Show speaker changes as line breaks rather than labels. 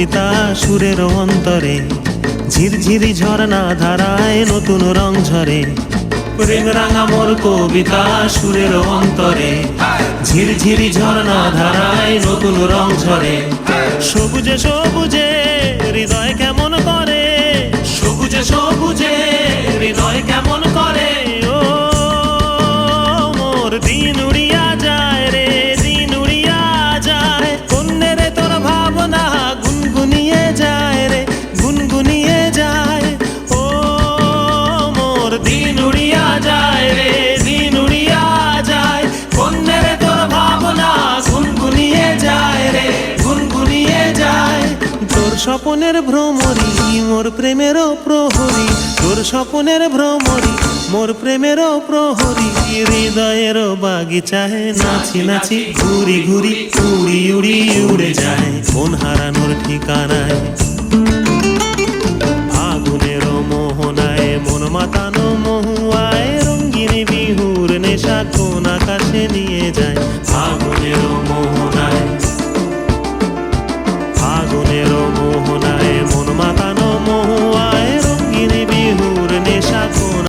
কবিতা সুরের অন্তরে, ঝিরঝিরি ঝর্ণা ধারায় নতুন রং ঝরে। প্রেম রাঙা মোর কবিতা সুরের অন্তরে, ঝিরঝিরি ঝর্ণা ধারায় নতুন রং ঝরে। সবুজে সবুজে হৃদয় কেমন করে, সবুজে সবুজে হৃদয় কেমন করে। ও মোর দিন উড়িয়া যায় রে, দিন উড়িয়া যায়। কন্যে রে তোর ভাবনা গুনগুনিয়ে যায় রে, গুনগুনিয়ে যায়। ও মোর দিন উড়িয়া যায় রে, দিন উড়িয়া যায়। কন্যে রে তোর ভাবনা গুনগুনিয়ে যায় রে, গুনগুনিয়ে যায়। তোর স্বপনের ভ্রমরি মোর প্রেমেরও প্রহরী, তোর স্বপনের ভ্রমরি মোর প্রেমেরও প্রহরী। হৃদয়ের বাগিচায় নাচি নাচি ঘুরি ঘুরি, উড়ি উড়ি উড়ে যায় মন হারানোর ঠিকানায়। ফাগুনের মোহনায় মন মাতানো মহুয়ায়, রঙ্গিনী বিহুর নেশা কোন আকাশে নিয়ে যায়। ফাগুনের মোহনায়